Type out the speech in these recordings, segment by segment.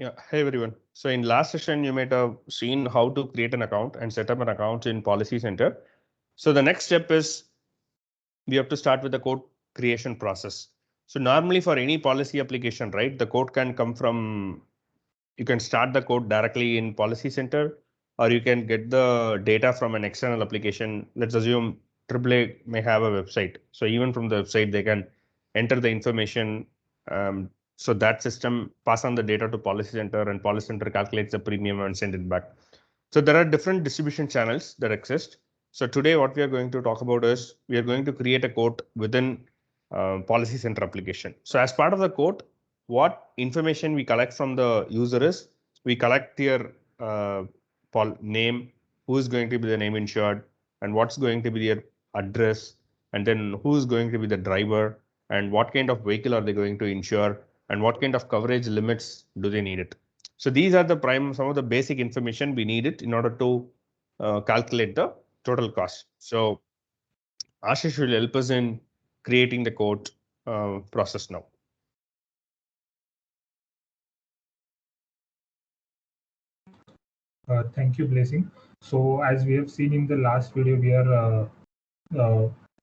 Yeah, hey everyone. So in last session, you might have seen how to create an account and set up an account in Policy Center. So the next step is we have to start with the code creation process. So normally for any policy application, right, the code can come from, you can start the code directly in Policy Center, or you can get the data from an external application. Let's assume AAA may have a website. So even from the website, they can enter the information. So that system pass on the data to Policy Center, and Policy Center calculates the premium and send it back. So there are different distribution channels that exist. So today what we are going to talk about is we are going to create a quote within Policy Center application. So as part of the quote, what information we collect from the user is we collect their name, who is going to be the name insured, and what's going to be their address, and then who is going to be the driver, and what kind of vehicle are they going to insure, and what kind of coverage limits do they need it. So these are the some of the basic information we need it in order to calculate the total cost. So Ashish will help us in creating the quote process now. Thank you, Blessing. So as we have seen in the last video,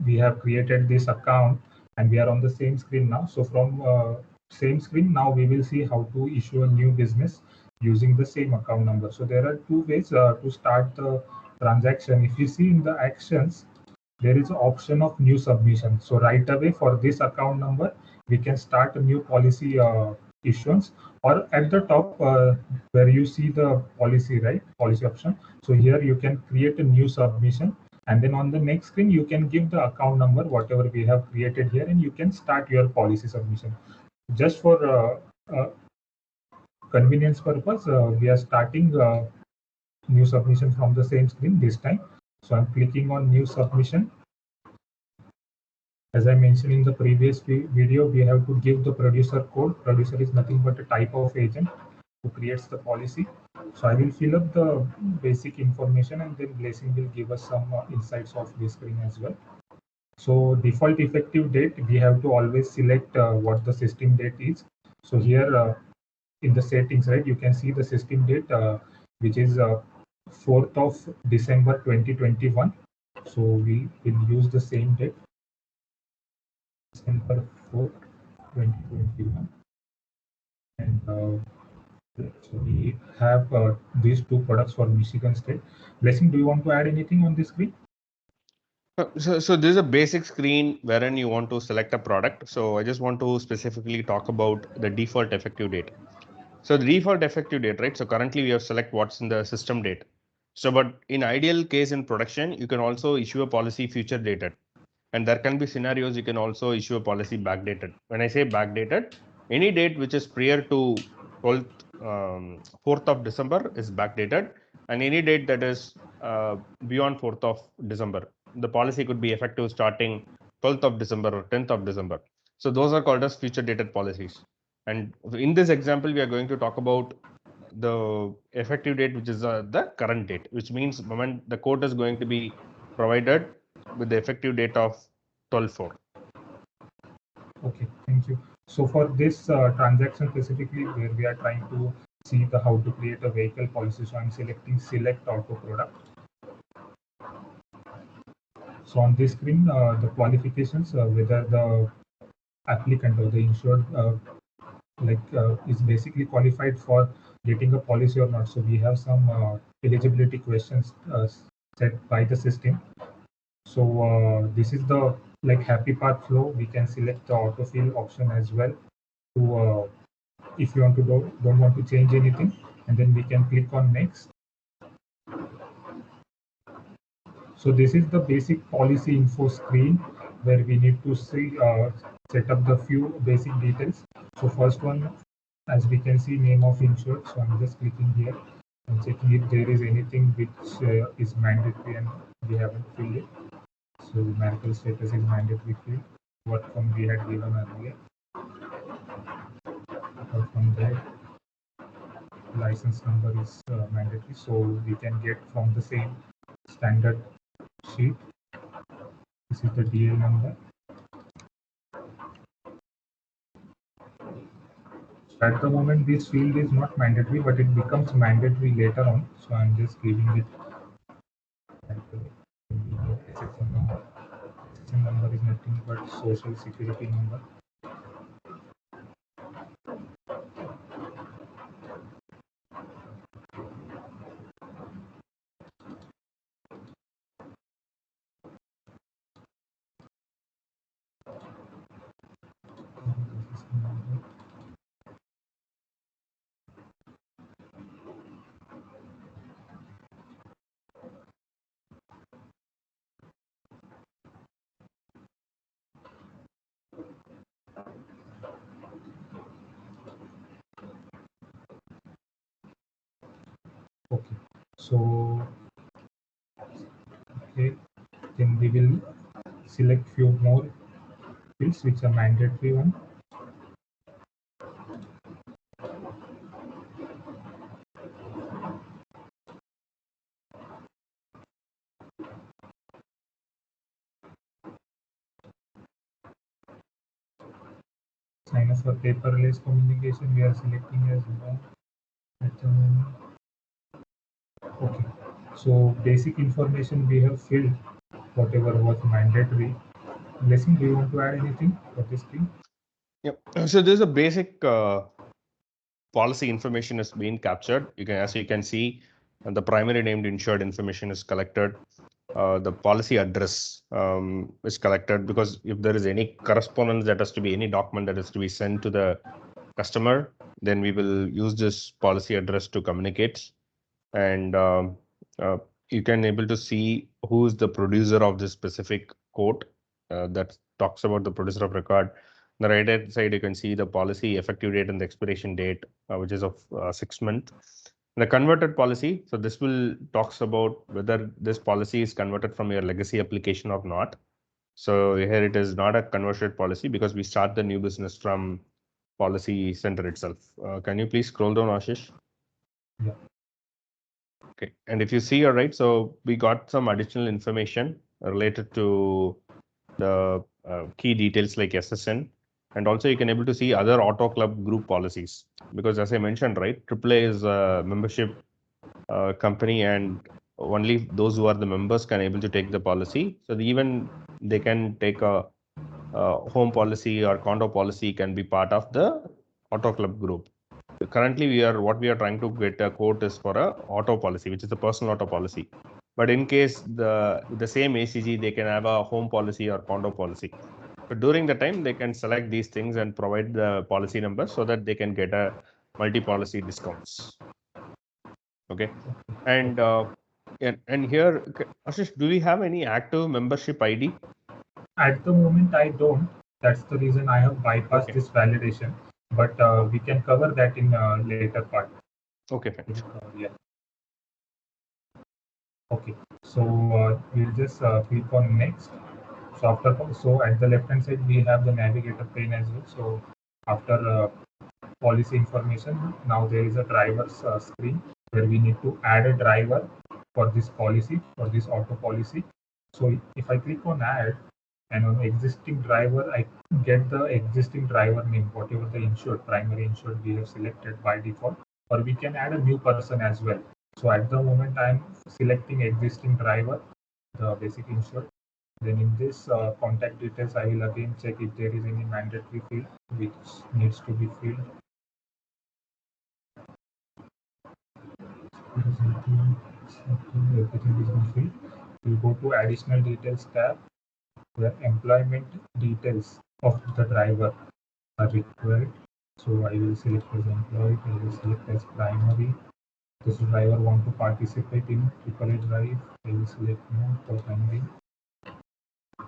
we have created this account and we are on the same screen now. So from same screen now we will see how to issue a new business using the same account number. So there are two ways to start the transaction. If you see in the actions, there is option of new submission. So right away for this account number, we can start a new policy issuance, or at the top where you see the policy, right? Policy option. So here you can create a new submission, and then on the next screen, you can give the account number, whatever we have created here, and you can start your policy submission. Just for convenience purpose, we are starting new submission from the same screen this time. So I'm clicking on new submission. As I mentioned in the previous video, we have to give the producer code. Producer is nothing but a type of agent who creates the policy. So I will fill up the basic information, and then Blessing will give us some insights of this screen as well. So default effective date, we have to always select what the system date is. So here in the settings, right, you can see the system date, which is 4th of December 2021. So we will use the same date. December 4th, 2021. And so we have these two products for Michigan State. Blessing, do you want to add anything on this screen? So this is a basic screen wherein you want to select a product. So I just want to specifically talk about the default effective date. So the default effective date, right? So currently we have select what's in the system date. So but in ideal case in production, you can also issue a policy future dated. And there can be scenarios you can also issue a policy backdated. When I say backdated, any date which is prior to 12th, 4th of December is backdated, and any date that is beyond 4th of December, the policy could be effective starting 12th of December or 10th of December. So those are called as future dated policies. And in this example, we are going to talk about the effective date, which is the current date, which means moment the quote is going to be provided with the effective date of 12/4. Okay, thank you. So for this transaction specifically, where we are trying to see the how to create a vehicle policy, so I'm selecting select auto product. So on this screen, the qualifications, whether the applicant or the insured is basically qualified for getting a policy or not. So we have some eligibility questions set by the system. So this is the happy path flow. We can select the autofill option as well to if you want to don't want to change anything, and then we can click on next. So this is the basic policy info screen where we need to see set up the few basic details. So first one, as we can see, name of insured. So I'm just clicking here and checking if there is anything which is mandatory and we haven't filled it. So marital status is mandatory field. What form we had given earlier. Apart from that, license number is mandatory, so we can get from the same standard sheet. This is the DL number. At the moment, this field is not mandatory, but it becomes mandatory later on. So I'm just giving it SSN number. SSN number is nothing but social security number. Okay, so okay, then we will select few more fields which are mandatory one. Sign up for paperless communication, we are selecting as well at the moment. Okay, so basic information we have filled, whatever was mandatory. Blessing, do you want to add anything for this thing? Yep. So there's a basic policy information is being captured. As you can see, the primary named insured information is collected. The policy address is collected, because if there is any correspondence that has to be any document that has to be sent to the customer, then we will use this policy address to communicate. And you can able to see who is the producer of this specific quote that talks about the producer of record. On the right hand side, you can see the policy effective date and the expiration date, which is of 6 months. The converted policy, so this will talks about whether this policy is converted from your legacy application or not. So here it is not a converted policy because we start the new business from policy center itself. Can you please scroll down, Ashish? Yeah. Okay, and if you see, all right, so we got some additional information related to the key details like SSN, and also you can able to see other auto club group policies, because as I mentioned, right, AAA is a membership company, and only those who are the members can able to take the policy. So even they can take a home policy or condo policy can be part of the auto club group. Currently, what we are trying to get a quote is for a auto policy, which is a personal auto policy. But in case the same ACG, they can have a home policy or condo policy. But during the time, they can select these things and provide the policy number so that they can get a multi-policy discounts. Okay, and here, Ashish, do we have any active membership ID? At the moment, I don't. That's the reason I have bypassed this validation. But we can cover that in later part. Okay, fine. Yeah. Okay. So we'll just click on next. So at the left hand side we have the navigator pane as well. So after policy information, now there is a driver's screen where we need to add a driver for this policy, for this auto policy. So if I click on add, and on existing driver, I get the existing driver name, whatever the insured, primary insured we have selected by default, or we can add a new person as well. So at the moment, I'm selecting existing driver, the basic insured. Then in this contact details, I will again check if there is any mandatory field which needs to be filled. Everything is been filled. We'll go to additional details tab, where employment details of the driver are required. So I will select as employee, I will select as primary. Does the driver want to participate in AAA drive? I will select no for primary.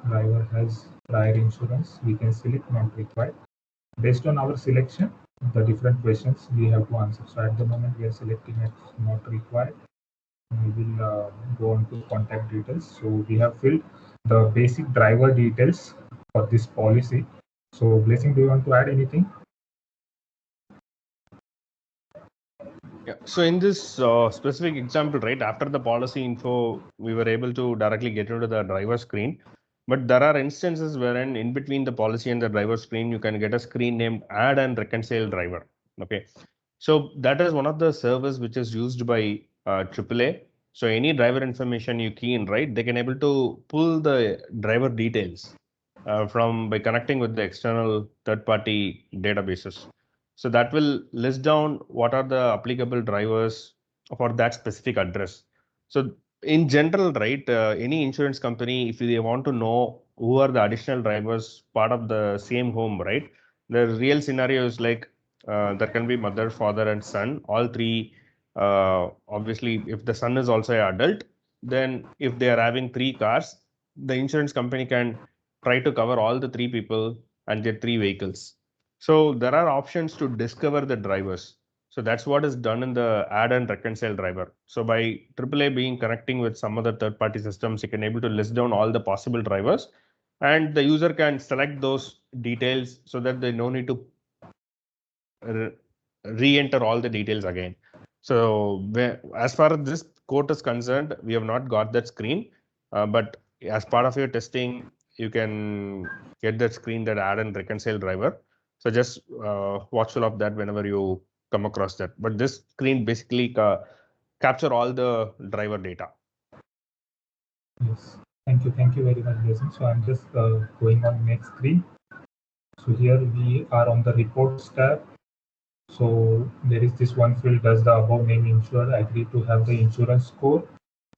Driver has prior insurance, we can select not required. Based on our selection, the different questions we have to answer. So at the moment we are selecting as not required. We will go on to contact details. So we have filled the basic driver details for this policy. So Blessing, do you want to add anything? Yeah. So in this specific example, right, after the policy info, we were able to directly get into the driver screen. But there are instances wherein in between the policy and the driver screen, you can get a screen named add and reconcile driver. Okay, so that is one of the servers which is used by AAA. So any driver information you key in, right, they can able to pull the driver details from by connecting with the external third-party databases. So that will list down what are the applicable drivers for that specific address. So in general, right, any insurance company, if they want to know who are the additional drivers part of the same home, right, the real scenario is like there can be mother, father, and son. All three. Obviously, if the son is also an adult, then if they are having three cars, the insurance company can try to cover all the three people and get three vehicles. So there are options to discover the drivers. So that's what is done in the add and reconcile driver. So by AAA being connecting with some other third-party systems, you can able to list down all the possible drivers, and the user can select those details so that they no need to re-enter all the details again. So as far as this quote is concerned, we have not got that screen, but as part of your testing, you can get that screen, that add and reconcile driver. So just watchful of that whenever you come across that. But this screen basically capture all the driver data. Yes, thank you very much, Jason. So I'm just going on next screen. So here we are on the reports tab. So there is this one field, does the above name insured agree to have the insurance score?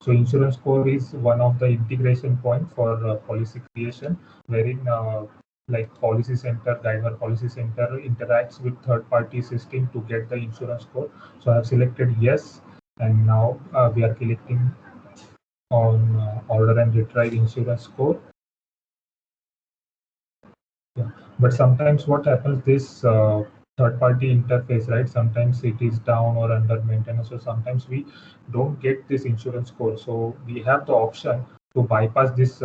So insurance score is one of the integration point for policy creation, wherein like Policy Center, Guidewire Policy Center interacts with third-party system to get the insurance score. So I have selected yes, and now we are clicking on order and retrieve insurance score. Yeah. But sometimes what happens, this third-party interface, right? Sometimes it is down or under maintenance, so sometimes we don't get this insurance code. So we have the option to bypass this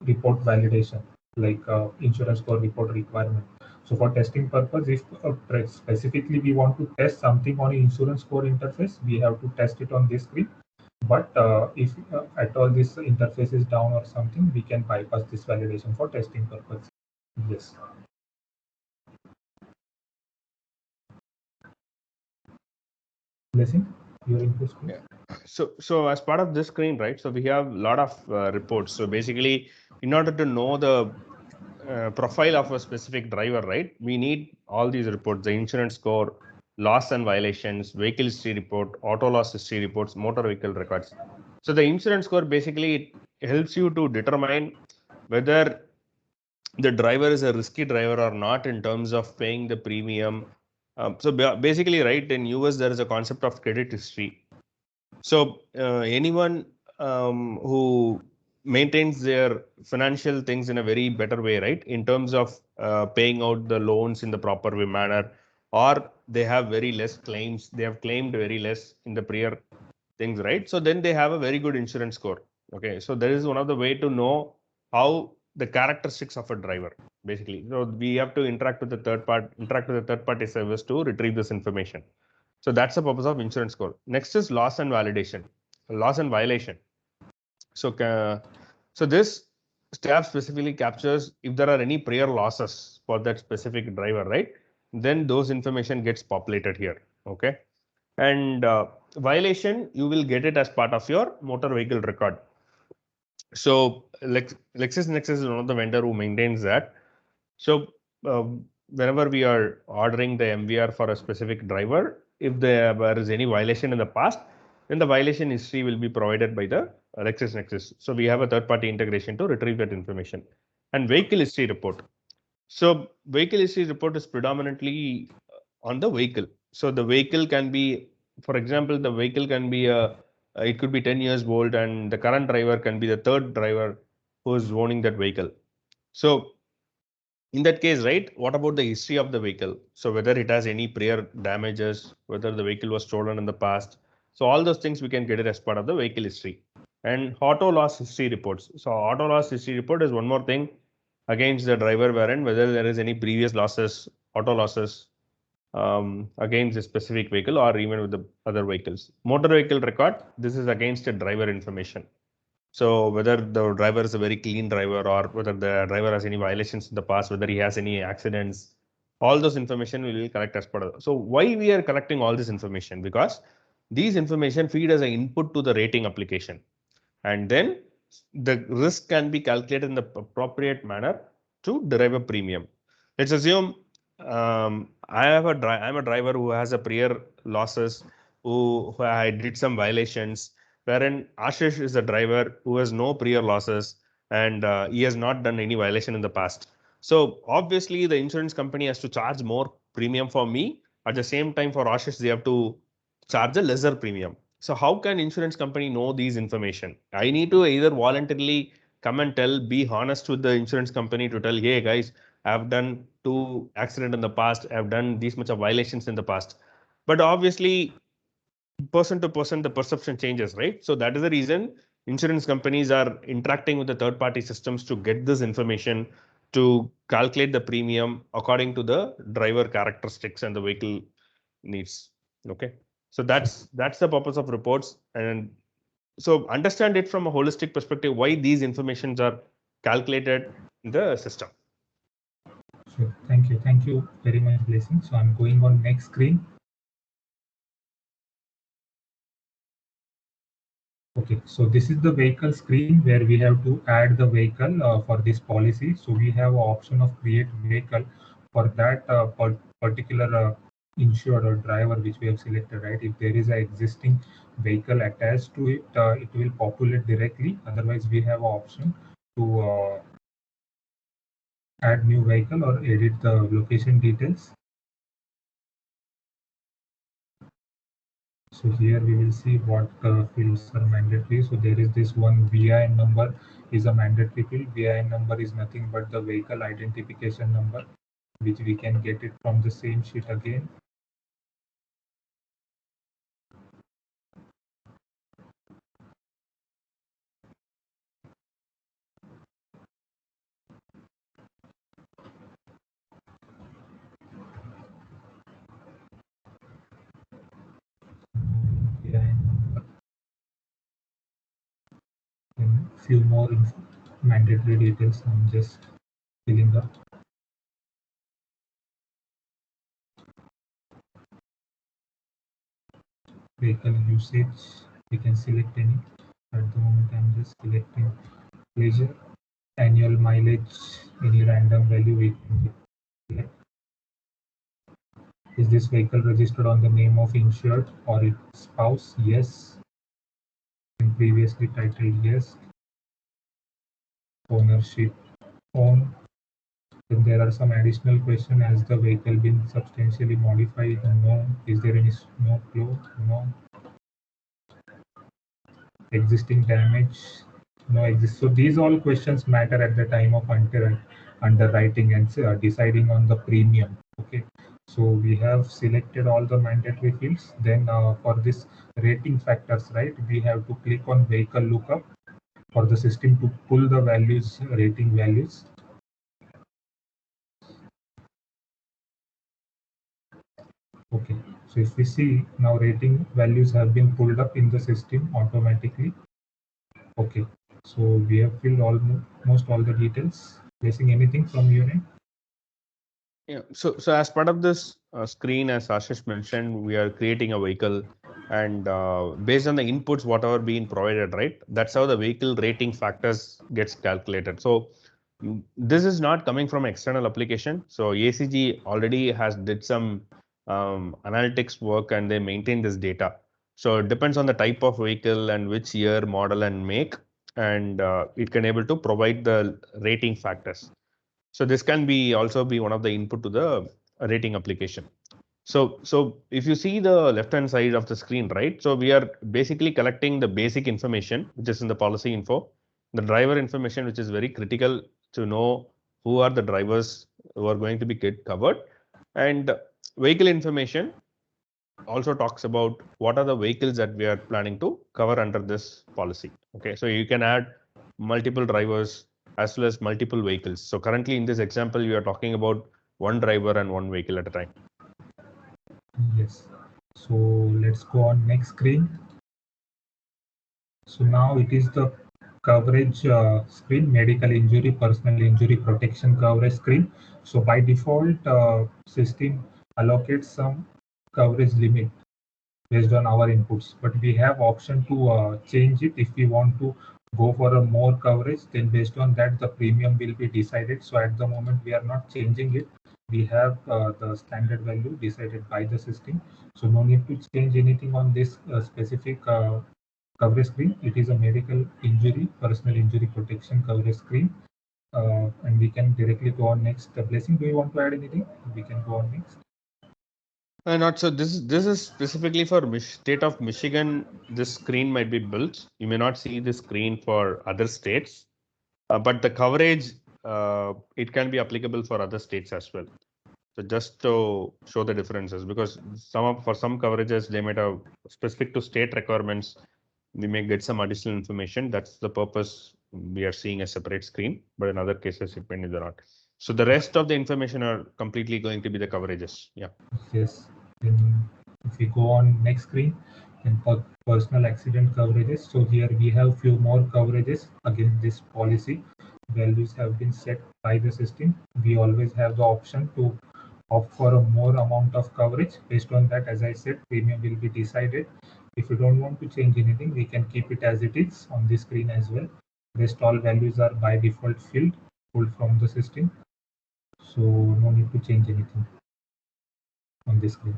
report validation, like insurance code report requirement. So for testing purpose, if specifically we want to test something on insurance core interface, we have to test it on this screen. But if at all this interface is down or something, we can bypass this validation for testing purpose. Yes. Blessing, your input, please. Yeah. So as part of this screen, right? So we have a lot of reports. So basically, in order to know the profile of a specific driver, right? We need all these reports: the insurance score, loss and violations, vehicle history report, auto loss history reports, motor vehicle records. So the insurance score basically helps you to determine whether the driver is a risky driver or not in terms of paying the premium. So basically, right, in US there is a concept of credit history. So anyone who maintains their financial things in a very better way, right, in terms of paying out the loans in the proper way manner, or they have very less claims, they have claimed very less in the prior things, right? So then they have a very good insurance score. Okay, so there is one of the way to know how the characteristics of a driver basically. So we have to interact with the third party service to retrieve this information. So that's the purpose of insurance score. Next is loss and validation, loss and violation. So, so this tab specifically captures if there are any prior losses for that specific driver, right? Then those information gets populated here. Okay, and violation you will get it as part of your motor vehicle record. So LexisNexis is one of the vendor who maintains that. So whenever we are ordering the MVR for a specific driver, if there is any violation in the past, then the violation history will be provided by the LexisNexis. So we have a third-party integration to retrieve that information. And vehicle history report. So vehicle history report is predominantly on the vehicle. So the vehicle can be, for example, the vehicle can be it could be 10 years old, and the current driver can be the third driver who is owning that vehicle. So in that case, right, what about the history of the vehicle? So whether it has any prior damages, whether the vehicle was stolen in the past. So all those things we can get it as part of the vehicle history. And auto loss history reports. So auto loss history report is one more thing against the driver wherein whether there is any previous losses, auto losses against a specific vehicle or even with the other vehicles. Motor vehicle record, this is against the driver information. So whether the driver is a very clean driver or whether the driver has any violations in the past, whether he has any accidents, All those information we will collect as part of. So why we are collecting all this information? Because these information feed as an input to the rating application, and then the risk can be calculated in the appropriate manner to derive a premium. Let's assume I'm a driver who has a prior losses, who I did some violations, wherein Ashish is a driver who has no prior losses and he has not done any violation in the past. So obviously the insurance company has to charge more premium for me. At the same time, for Ashish, they have to charge a lesser premium. So how can insurance company know these information? I need to either voluntarily come and tell, be honest with the insurance company to tell, hey guys, I've done 2 accidents in the past, I've done these much of violations in the past. But obviously, person to person, the perception changes, right? So that is the reason insurance companies are interacting with the third party systems to get this information to calculate the premium according to the driver characteristics and the vehicle needs. Okay. So that's the purpose of reports. And so understand it from a holistic perspective, why these informations are calculated in the system. Sure. Thank you very much, Blessing. So I'm going on next screen. Okay, so this is the vehicle screen where we have to add the vehicle for this policy. So we have an option of create vehicle for that particular insured or driver which we have selected, right? If there is an existing vehicle attached to it, it will populate directly. Otherwise, we have an option to add new vehicle or edit the location details. So here we will see what fields are mandatory. So there is this one VIN number is a mandatory field. VIN number is nothing but the vehicle identification number, which we can get it from the same sheet again. VIN number. And few more mandatory details I'm just filling up. Vehicle usage, we can select any. At the moment I'm just selecting pleasure. Annual mileage, any random value we can select. Is this vehicle registered on the name of insured or its spouse? Yes. And previously titled yes. Ownership own. Then there are some additional questions. Has the vehicle been substantially modified? No. Is there any smoke flow? No. Existing damage? No exist. So these all questions matter at the time of underwriting and deciding on the premium. Okay. So we have selected all the mandatory fields. Then for this rating factors, right, we have to click on vehicle lookup for the system to pull the values, rating values. Okay, so if we see now rating values have been pulled up in the system automatically. Okay, so we have filled almost all the details. Missing anything from your end? Yeah. So as part of this screen, as Ashish mentioned, we are creating a vehicle, and based on the inputs whatever being provided, right? That's how the vehicle rating factors gets calculated. So this is not coming from external application. So ACG already has did some analytics work and they maintain this data. So it depends on the type of vehicle and which year, model, and make, and it can able to provide the rating factors. So this can be also be one of the input to the rating application. So if you see the left hand side of the screen, right? So we are basically collecting the basic information, which is in the policy info, the driver information, which is very critical to know who are the drivers who are going to be get covered, and vehicle information also talks about what are the vehicles that we are planning to cover under this policy. Okay, so you can add multiple drivers as well as multiple vehicles. So currently in this example, we are talking about one driver and one vehicle at a time. Yes. So let's go on next screen. So now it is the coverage screen, medical injury, personal injury protection coverage screen. So by default, system allocates some coverage limit based on our inputs, but we have option to change it if we want to go for a more coverage. Then based on that, the premium will be decided. So at the moment, we are not changing it. We have the standard value decided by the system. So no need to change anything on this specific coverage screen. It is a medical injury, personal injury protection coverage screen. And we can directly go on next. Blessing, do you want to add anything? We can go on next. Not so. This is specifically for state of Michigan. This screen might be built. You may not see this screen for other states, but the coverage it can be applicable for other states as well. So just to show the differences, because for some coverages they might have specific to state requirements. We may get some additional information. That's the purpose we are seeing a separate screen, but in other cases it may not. So the rest of the information are completely going to be the coverages. Yeah. Yes. Then if we go on next screen, then for personal accident coverages. So here we have few more coverages against this policy. Values have been set by the system. We always have the option to opt for a more amount of coverage. Based on that, as I said, premium will be decided. If you don't want to change anything, we can keep it as it is on the screen as well. Rest all values are by default pulled from the system. So no need to change anything on this screen.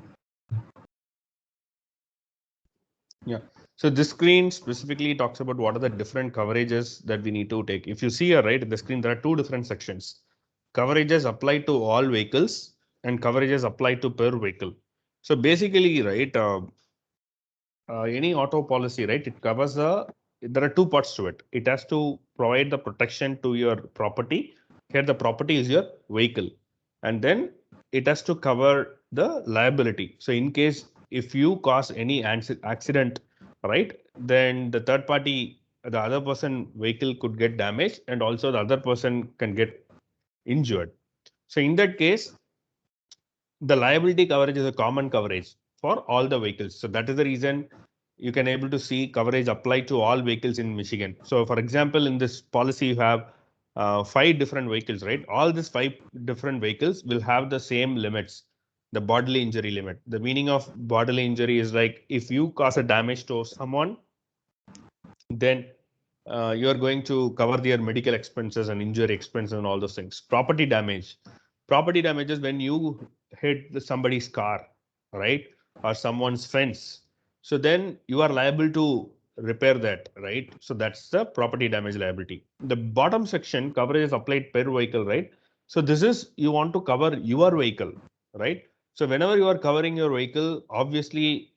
Yeah. So this screen specifically talks about what are the different coverages that we need to take. If you see here, right, in the screen, there are two different sections. Coverages apply to all vehicles and coverages apply to per vehicle. So basically, right, any auto policy, right, it covers there are two parts to it. It has to provide the protection to your property. Here, the property is your vehicle. And then it has to cover the liability. So in case if you cause any accident, right, then the third party, the other person vehicle could get damaged and also the other person can get injured. So in that case, the liability coverage is a common coverage for all the vehicles. So that is the reason you can able to see coverage applied to all vehicles in Michigan. So for example, in this policy, you have 5 different vehicles, right? All these 5 different vehicles will have the same limits, the bodily injury limit. The meaning of bodily injury is like if you cause a damage to someone, then you are going to cover their medical expenses and injury expenses and all those things. Property damage. Property damage is when you hit somebody's car, right? Or someone's fence. So then you are liable to repair that, right? So that's the property damage liability. The bottom section coverage is applied per vehicle, right? So this is you want to cover your vehicle, right? So whenever you are covering your vehicle, obviously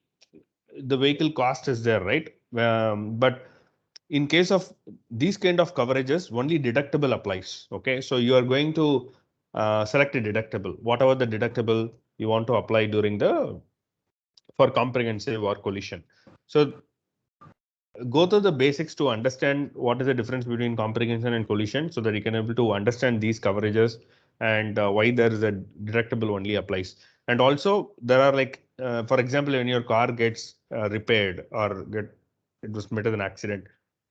the vehicle cost is there, right? But in case of these kind of coverages, only deductible applies. Okay, so you are going to select a deductible, whatever the deductible you want to apply during the for comprehensive or collision. So go through the basics to understand what is the difference between comprehension and collision, so that you can able to understand these coverages and why there is a deductible only applies. And also there are like, for example, when your car gets repaired or it was met with an accident,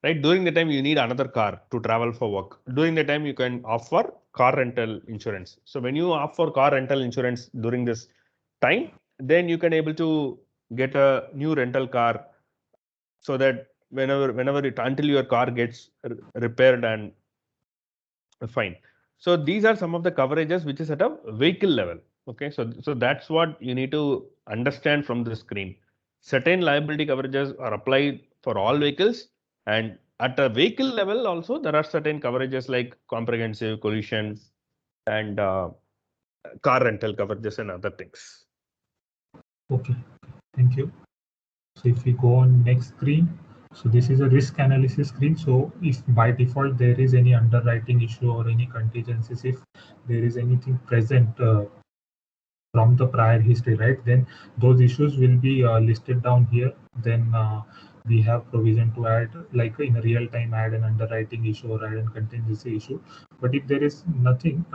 right? During the time you need another car to travel for work. During the time you can opt for car rental insurance. So when you opt for car rental insurance during this time, then you can able to get a new rental car, so that whenever it until your car gets repaired and fine. So these are some of the coverages which is at a vehicle level. Okay, so that's what you need to understand from the screen. Certain liability coverages are applied for all vehicles, and at a vehicle level also there are certain coverages like comprehensive, collision, and car rental coverages and other things. Okay, thank you. So if we go on next screen, so this is a risk analysis screen. So if by default there is any underwriting issue or any contingencies, if there is anything present from the prior history, right, then those issues will be listed down here. Then we have provision to add, like in a real time, add an underwriting issue or add a contingency issue. But if there is nothing,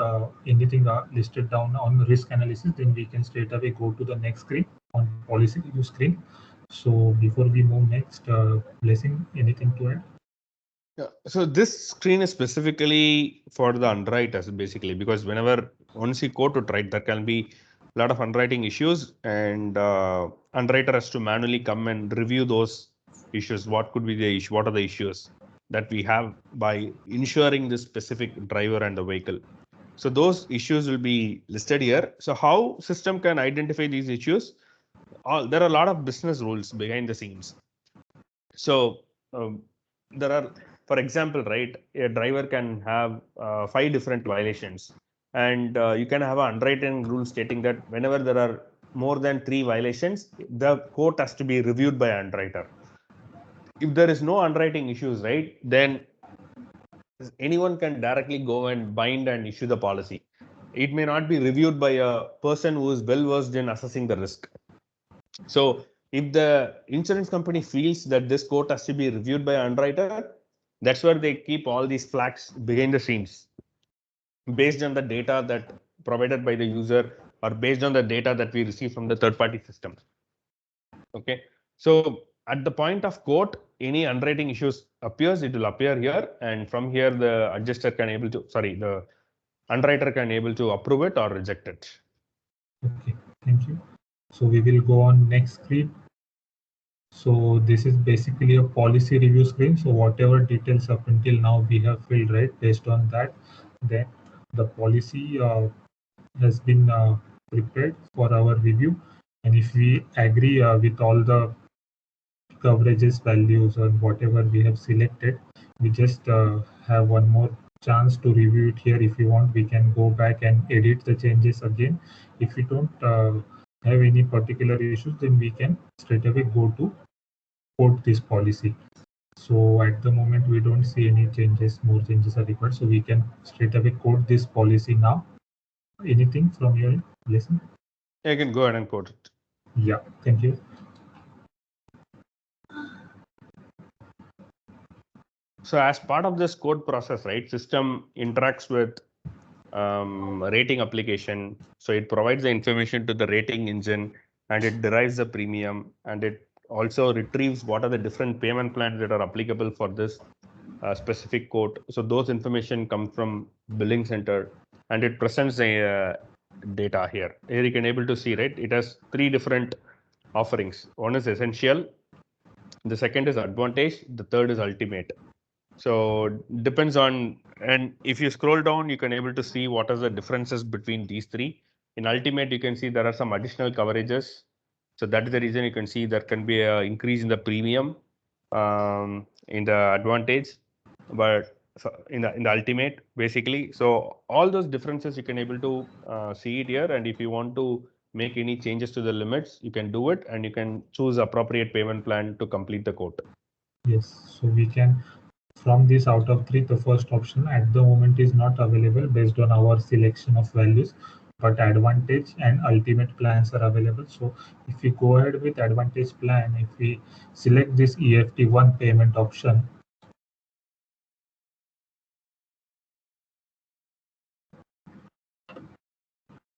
anything listed down on risk analysis, then we can straight away go to the next screen on policy review screen. So before we move next, Blessing, anything to add? Yeah. So this screen is specifically for the underwriters, basically, because whenever only code to write. There can be a lot of underwriting issues, and underwriter has to manually come and review those issues. What could be the issue? What are the issues that we have by insuring this specific driver and the vehicle? So those issues will be listed here. So how system can identify these issues? There are a lot of business rules behind the scenes. So there are, for example, right, a driver can have 5 different violations, and you can have an underwriting rule stating that whenever there are more than 3 violations, the quote has to be reviewed by an underwriter. If there is no underwriting issues, right, then anyone can directly go and bind and issue the policy. It may not be reviewed by a person who is well versed in assessing the risk. So if the insurance company feels that this quote has to be reviewed by an underwriter, that's where they keep all these flags behind the scenes based on the data that provided by the user or based on the data that we receive from the third party system. Okay. So at the point of quote, any underwriting issues appears, it will appear here, and from here the adjuster can able to, the underwriter can able to approve it or reject it. Okay, thank you. So we will go on next screen. So this is basically a policy review screen. So whatever details up until now we have filled, right, based on that, then the policy has been prepared for our review. And if we agree with all the coverages values or whatever we have selected, we just have one more chance to review it here. If you want, we can go back and edit the changes again. If we don't have any particular issues, then we can straight away go to quote this policy. So at the moment we don't see any changes, more changes are required, so we can straight away quote this policy now. Anything from your lesson? I can go ahead and quote it. Yeah, thank you. So as part of this code process, right, system interacts with rating application. So it provides the information to the rating engine, and it derives the premium, and it also retrieves what are the different payment plans that are applicable for this specific quote. So those information come from billing center, and it presents the data here. Here you can able to see, right, it has 3 different offerings. One is essential, the second is advantage, the third is ultimate. So depends on, and if you scroll down, you can able to see what are the differences between these 3. In ultimate, you can see there are some additional coverages. So that is the reason you can see there can be an increase in the premium in the advantage, but in the ultimate basically. So all those differences you can able to see it here, and if you want to make any changes to the limits, you can do it, and you can choose appropriate payment plan to complete the quote. Yes, so we can, from this out of 3, the first option at the moment is not available based on our selection of values, but advantage and ultimate plans are available. So if we go ahead with advantage plan, if we select this EFT1 payment option,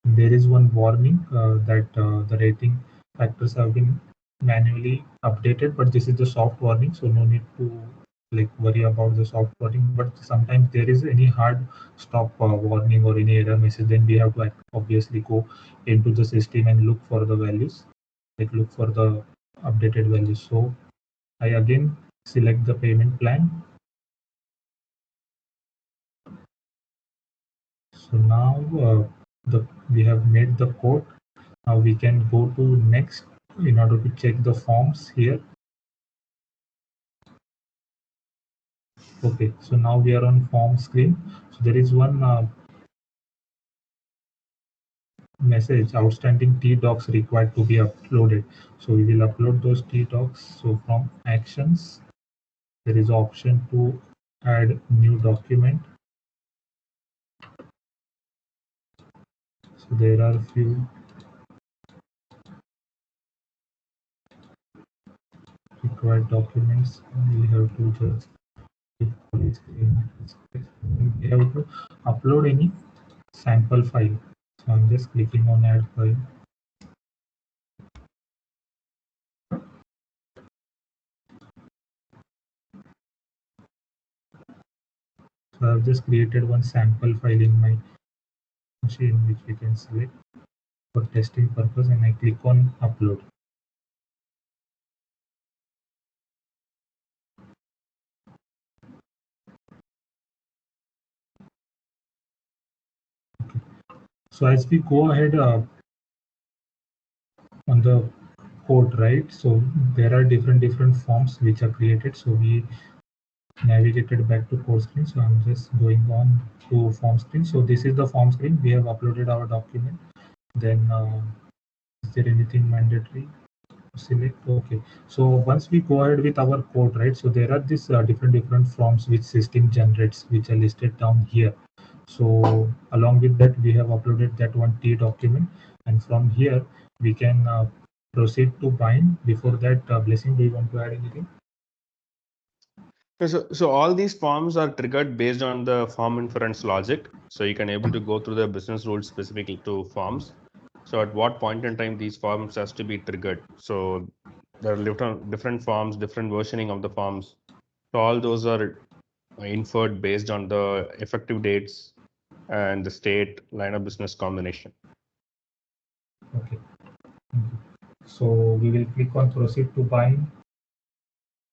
there is one warning that the rating factors have been manually updated, but this is the soft warning, so no need to like worry about the soft warning. But sometimes there is any hard stop warning or any error message, then we have to obviously go into the system and look for the values, like look for the updated values. So I again select the payment plan. So now we have made the quote. Now we can go to next in order to check the forms here. Okay, so now we are on form screen. So there is one message, outstanding T-docs required to be uploaded. So we will upload those T-docs. So from actions, there is option to add new document. So there are a few required documents. We have to just we have to upload any sample file. So I'm just clicking on add file. So I've just created one sample file in my machine, which we can select for testing purpose, and I click on upload. Okay. So as we go ahead on the code, right? So there are different forms which are created. So we navigated back to code screen. So I'm just going on to form screen. So this is the form screen. We have uploaded our document. Then is there anything mandatory? Select. Okay. So once we go ahead with our code, right? So there are these different forms which system generates, which are listed down here. So along with that, we have uploaded that one T document, and from here we can proceed to bind. Before that, Blessing, do you want to add anything? So all these forms are triggered based on the form inference logic. So you can able to go through the business rules specifically to forms. So at what point in time these forms has to be triggered. So there are different forms, different versioning of the forms. So all those are inferred based on the effective dates and the state line of business combination. Okay. So we will click on proceed to bind.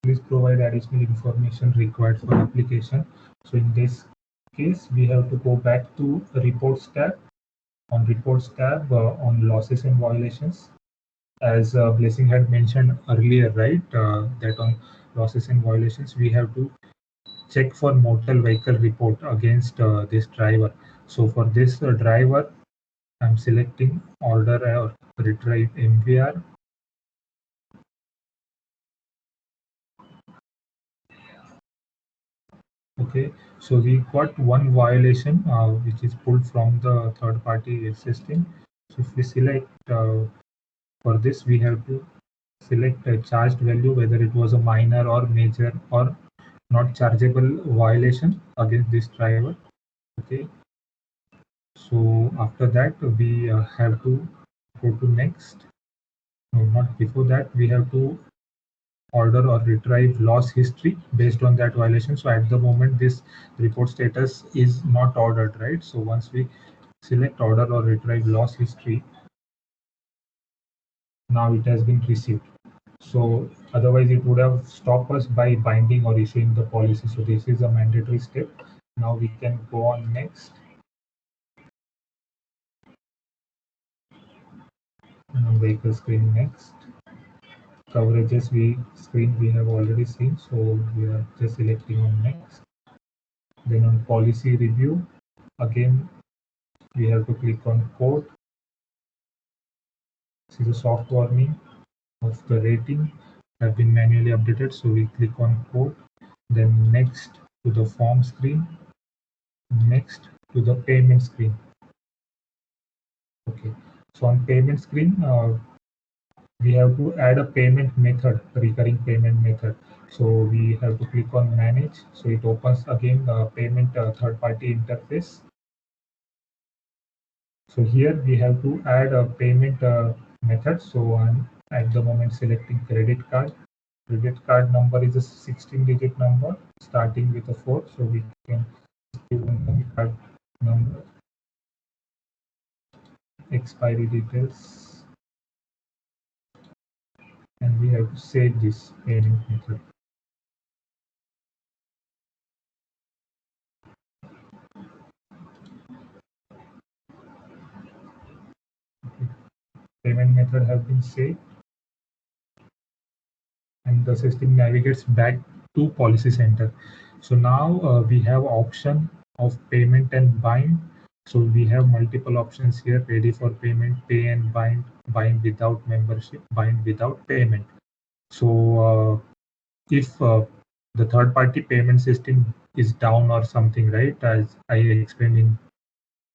Please provide additional information required for application. So in this case, we have to go back to reports tab. On reports tab, on losses and violations, as Blessing had mentioned earlier, right? That on losses and violations, we have to check for motor vehicle report against this driver. So for this driver, I'm selecting order or retrieve MVR. Okay, so we got one violation which is pulled from the third party system. So if we select for this, we have to select a charged value, whether it was a minor or major or not chargeable violation against this driver. Okay, so after that we have to go to next. No, not before that. We have to order or retrieve loss history based on that violation. So at the moment, this report status is not ordered, right? So once we select order or retrieve loss history, now it has been received. So otherwise it would have stopped us by binding or issuing the policy. So this is a mandatory step. Now we can go on next. Vehicle screen next. Coverages we have already seen. So we are just selecting on next. Then on policy review, again we have to click on code. This is a soft warning of the rating have been manually updated. So we click on code. Then next to the form screen. Next to the payment screen. Okay. So on payment screen, we have to add a payment method, recurring payment method. So we have to click on manage. So it opens again the payment third party interface. So here we have to add a payment method. So I'm at the moment selecting credit card. Credit card number is a 16-digit number starting with a 4. So we can give the card number, expiry details, and we have to save this payment method. Okay. Payment method has been saved, and the system navigates back to policy center. So now we have option of payment and bind. So we have multiple options here: ready for payment, pay and bind, bind without membership, bind without payment. So if the third party payment system is down or something, right, as I explained in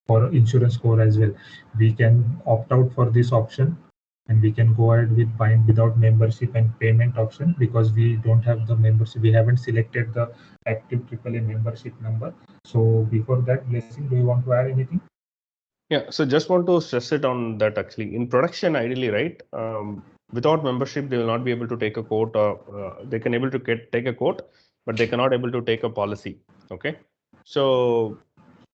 for insurance core as well, we can opt out for this option, and we can go ahead with bind without membership and payment option, because we don't have the membership, we haven't selected the active AAA membership number. So before that, Blessing, do you want to add anything? Yeah, so just want to stress it on that actually. In production, ideally, right, without membership, they will not be able to take a quote. They can able to take a quote, but they cannot able to take a policy. Okay, so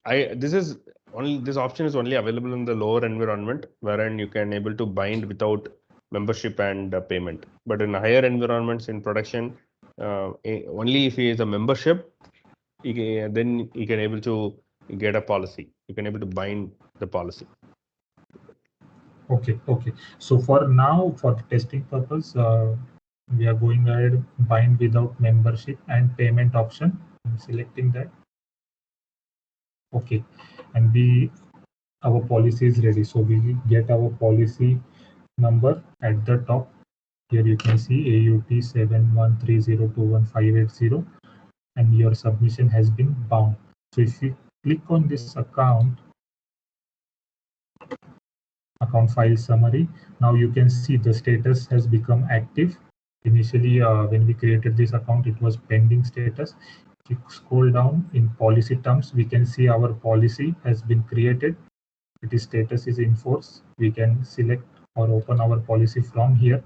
this is only this option is only available in the lower environment, wherein you can able to bind without membership and payment. But in higher environments in production, only if he is a membership, then you can able to get a policy. You can able to bind the policy. Okay, okay. So for now, for the testing purpose, we are going ahead bind without membership and payment option. I'm selecting that. Okay, and our policy is ready. So we will get our policy number at the top. Here you can see AUT 713021580, and your submission has been bound. So if you click on this account file summary, now you can see the status has become active. Initially, when we created this account, it was pending status. If you scroll down in policy terms, we can see our policy has been created. Its status is in force. We can select or open our policy from here,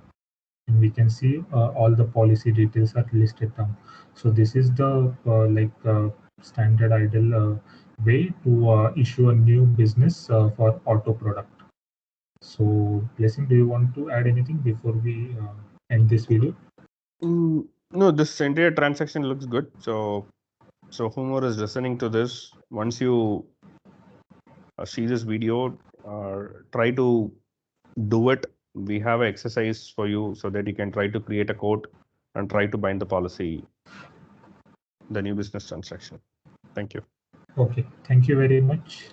and we can see all the policy details are listed down. So this is the standard ideal way to issue a new business for auto product. So, Blessing, do you want to add anything before we end this video? No, this entire transaction looks good. So whomever is listening to this, once you see this video, try to do it. We have an exercise for you so that you can try to create a code and try to bind the policy, the new business transaction. Thank you. Okay, thank you very much.